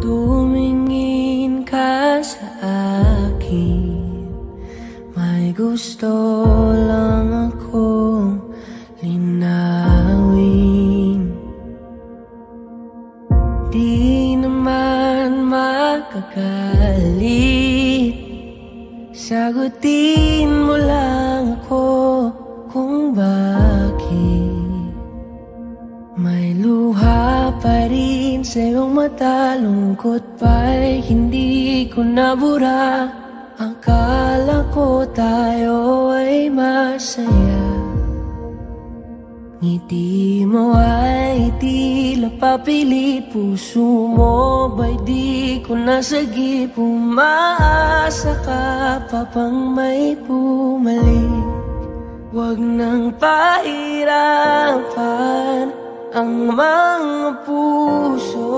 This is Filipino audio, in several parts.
Tumingin ka sa akin, may gusto lang akong linawin. Di naman makagalit, sagutin mo lang ako kung bakit may luha pa rin sa iyong mata. Lungkot pa'y hindi ko nabura. Akala ko tayo ay masaya. Ngiti mo ay tila papilit, puso mo ba'y di ko nasagip. Umaasa ka pa pang may bumalik. Huwag nang pahirapan ang mga puso,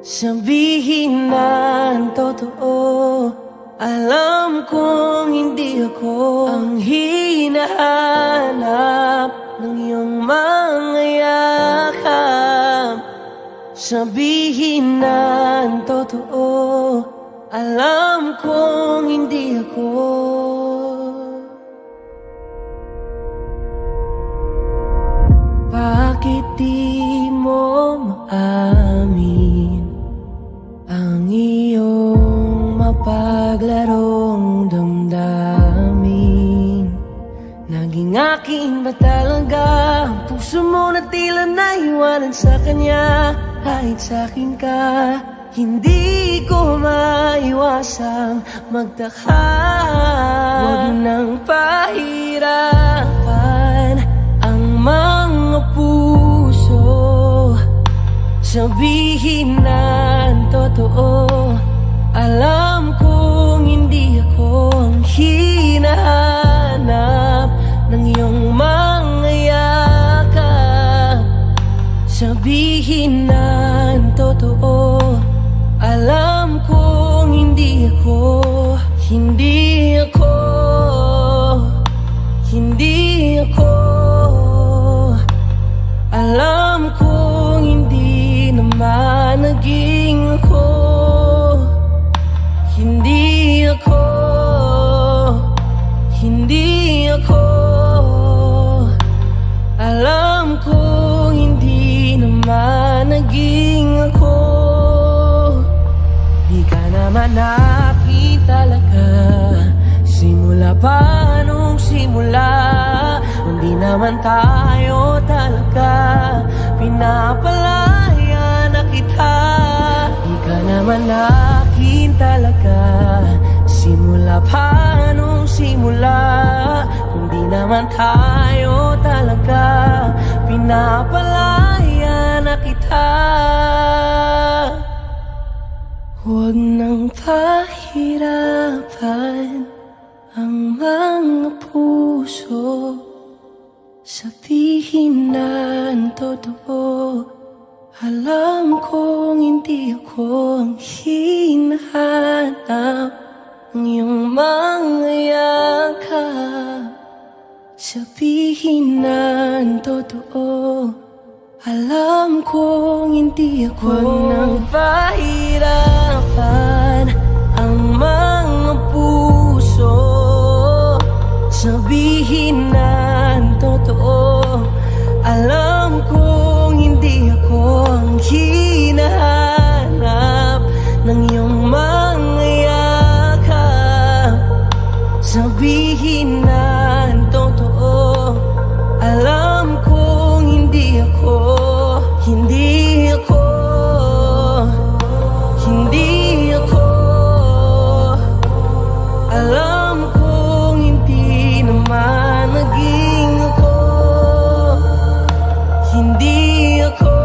sabihin na ang totoo. Alam kong hindi ako ang hinahanap ng iyong mga yakap. Sabihin na ang totoo. Alam kong hindi ako. Bakit di mo maamin ang iyong mapaglarong damdamin? Naging akin ba talaga ang puso mo na tila naiwanan sa kanya? Kahit sa'kin ka, hindi ko maiwasang magtaka. Huwag nang pahirapan ang mga puso, sabihin na ang totoo. Alam kong hindi ako ang hinahanap ng iyong mga yakap. Sabihin na ang totoo. Alam kong hindi ako, hindi ako, hindi ako. Alam kong hindi naman naging ako. Hindi ako, hindi ako. Alam kong hindi naman naging ako. Di ka naman akin talaga, simula pa nung simula. Hindi naman tayo talaga pinapalaya na kita. Di ka naman akin talaga, simula pa nung simula. Kung di naman tayo talaga pinapalaya na kita. Huwag nang pahirapan ang mga puso, sabihin na ang totoo. Alam kong hindi ako ang hinahanap ng iyong mga yakap. Sabihin na ang totoo. Alam kong hindi ako. Huwag nang pahirapan ang mga puso, sabihin na ang totoo. Alam kong hindi ako ang hinahanap ng iyong mga yakap. Sabihin na ang totoo. Alam kong hindi ako, hindi ako, hindi ako. Alam kong hindi naman naging ako. Hindi ako,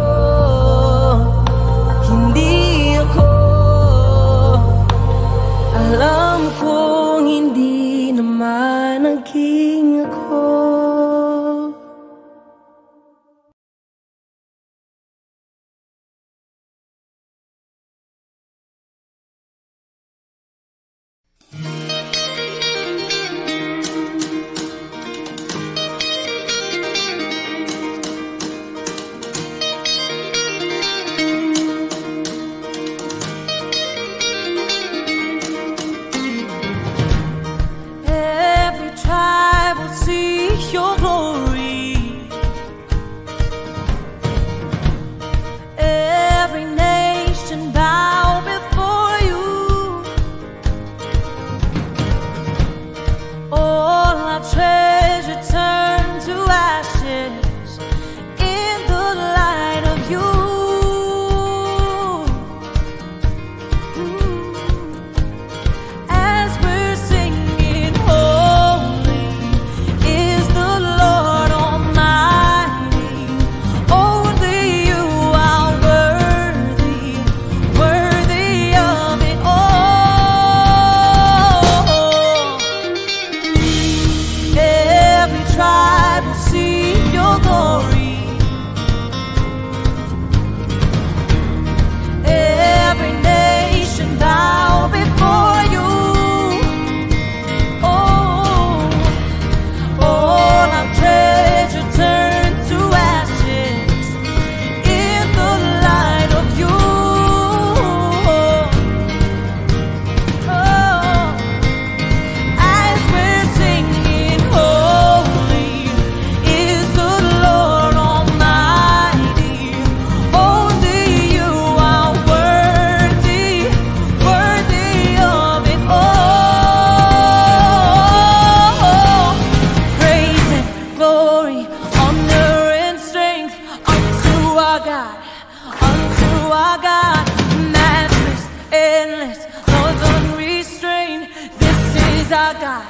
our God.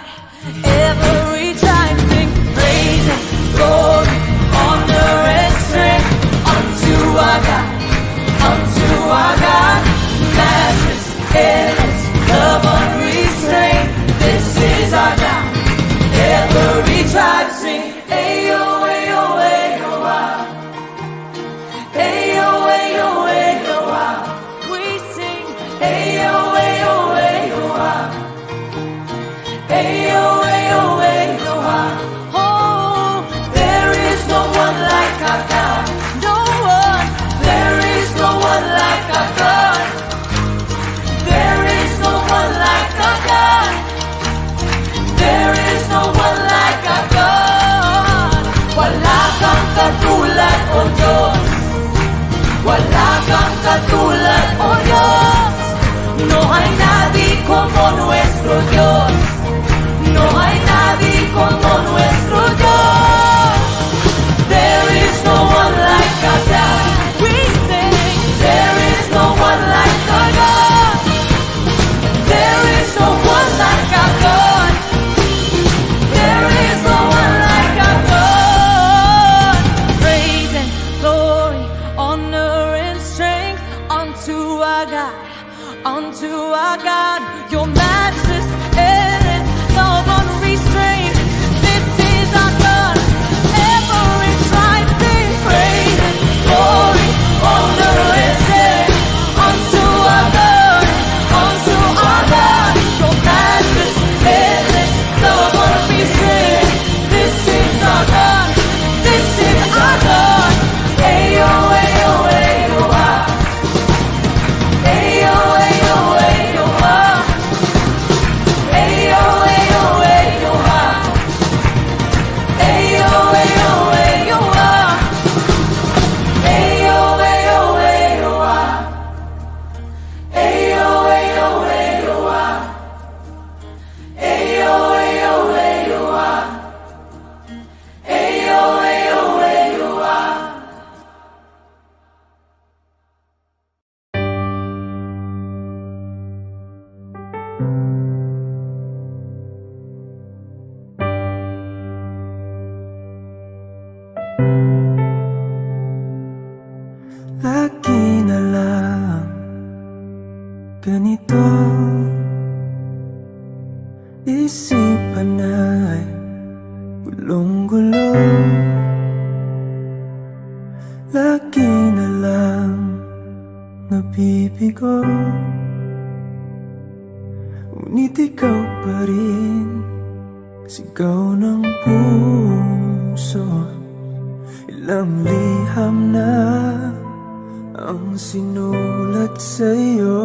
Every time sing praise and glory, honor and strength unto our God, unto our God. Matchless, endless, love unrestrained. This is our God. Every tribe sing, ayo, ayo, ayo, ah. Ayo, ayo, ayo, ah. We sing, ayo, ayo, ayo, ah. Ayo, ayo, ayo, ah. Oh, there is no one like our God. No one. There is no one like our God. There is no one like our God. There is no one like our God. Wala kang katulad, O Diyos. Wala kang katulad, O Diyos. No hay nadie como nuestro Dios. No hay nadie como nuestro Dios. There is no one like our God. We sing, there is no one like our God. There is no one like our God. There is no one like our God. Praise and glory, honor and strength unto our God, unto our God. Your matchless endless love unrestrained. This is our God. Every tribe sing praise and glory, honor and strength unto our God, unto our God. Your matchless endless love unrestrained. This is our God. This is our God. Ayo, ayo, ayo, ah. Ayo, ayo, ayo, ah. Ayo, ayo, ayo, ah. Ayo, ayo, ayo, ah. Ayo, ayo, ayo, ah. Ayo, ayo, ayo, ah. Ayo, ayo, ayo, ah. Ayo, ayo, ayo, ah. Lagi na lang ganito, isipan ay gulong-gulo. Lagi na lang nabibigo, ngunit ikaw pa rin, sigaw ng puso. Ilang liham na ang sinulat sa'yo,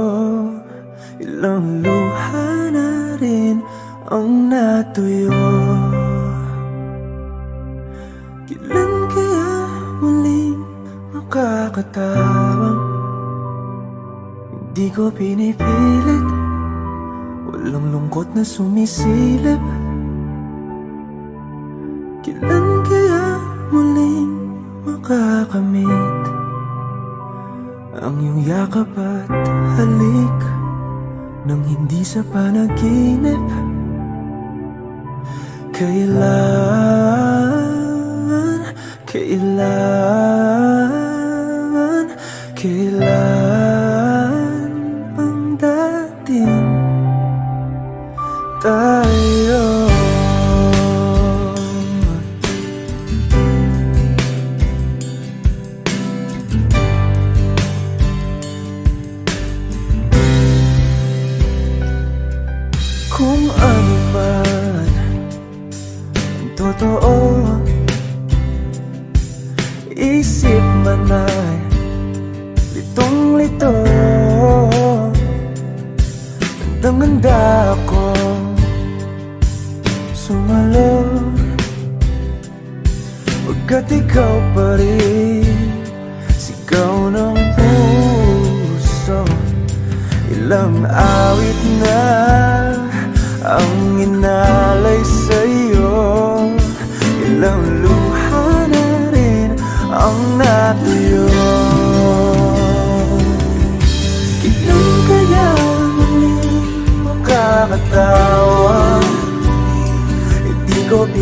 ilang luha na rin ang natuyo. Kailan kaya muling makakatawang hindi ko pinipilit, walang lungkot na sumisilip. Kailan kaya muling makakamit ang iyong yakap at halik nang hindi sa panaginip? Kailan ang dating tayo? Kung ano man ang totoo, isip man ay litong-lito. Handang-handa ako sumalo, pagkat ikaw pa rin, sigaw ng puso. Ilang awit na ang inalay sa'yo, ilang luha na rin ang natuyo. Kailan kaya muling makakatawa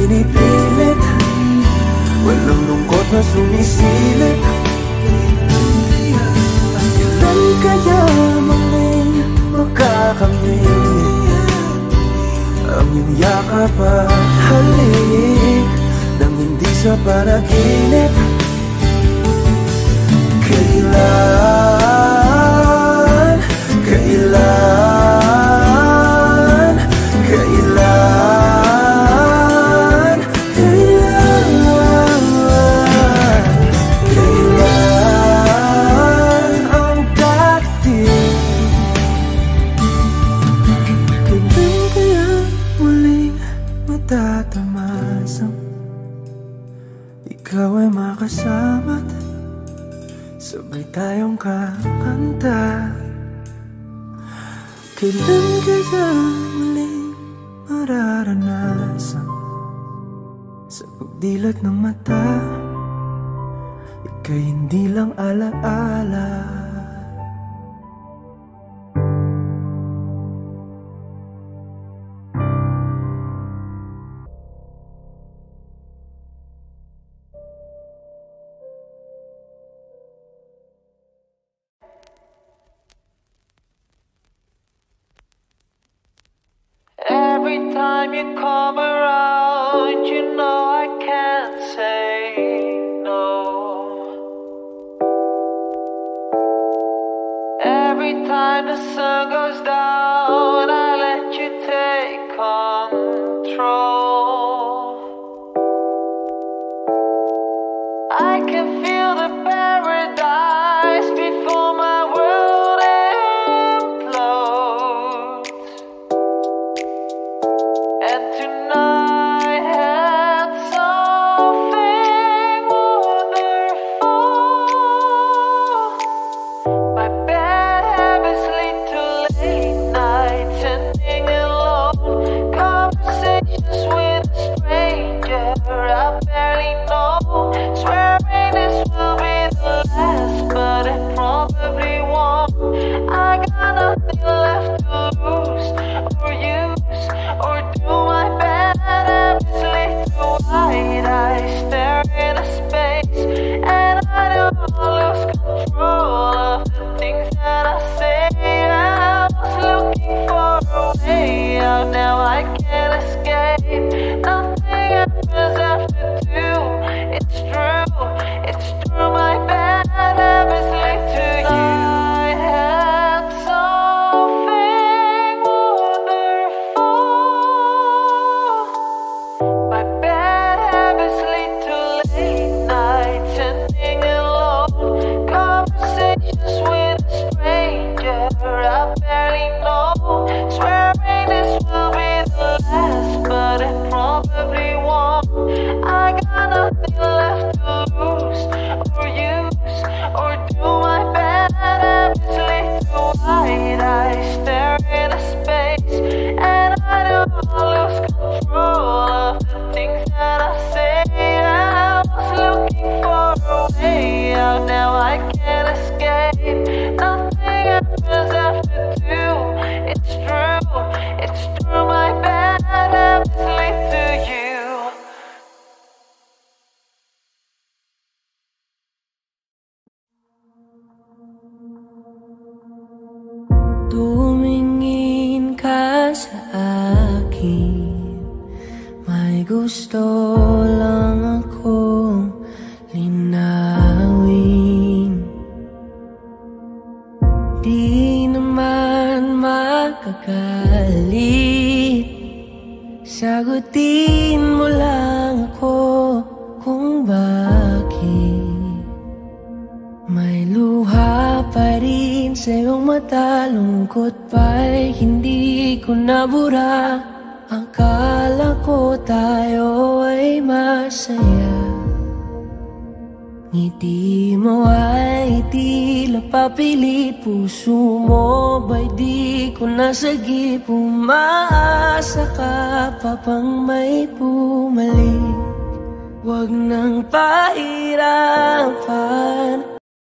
pinipilit, walang lungkot na sumisilip. Kailan kaya muling makakamit ang iyong yakap at halik nang hindi sa panaginip? Kailan, kailan, kailan, kailan ang dating? Kailan kaya muling matatamasang ikaw ay makasama't sabay tayong kakanta? Kailan kaya muling mararanasan sa pagdilat ng mata ika'y hindi lang alaala? Every time you come around, you know I can't say no. Every time the sun goes down, I let you take control. I can feel the paradise before my world implodes. And tonight had something wonderful. My bad habits lead to late nights, ending alone. Conversations with a stranger I barely know. Swearing this will be the last, but it probably won't. I got nothing left to lose or use or do. My bad habits lead to wide eyes stare into space, and I don't lose control of the things that I say. I was looking for a way out, now I can't escape. Nothing happens after two. It's true, my bad habits lead to you. I had something wonderful. My bad habits lead to late nights, ending alone. Conversations with a stranger I barely know. Swearing this will be the last, but it probably won't. I got nothing left to lose or use or do. My bad habits lead to wide eyes stare into space, and I don't lose control of the things that I say. I was looking for a way out, now I can't escape. Nothing happens after two. It's true, my bad habits lead to you. Tumingin ka sa akin, may gusto lang akong linawin. Di naman makagalit, sagutin mo lang ako kung bakit may luha pa rin sa iyong mata. Lungkot pa'y hindi ko nabura. Akala ko tayo ay masaya. Ngiti mo ay tila papilit, puso mo ba'y di ko nasagip. Umaasa ka pa bang may bumalik? Huwag nang pahirapan.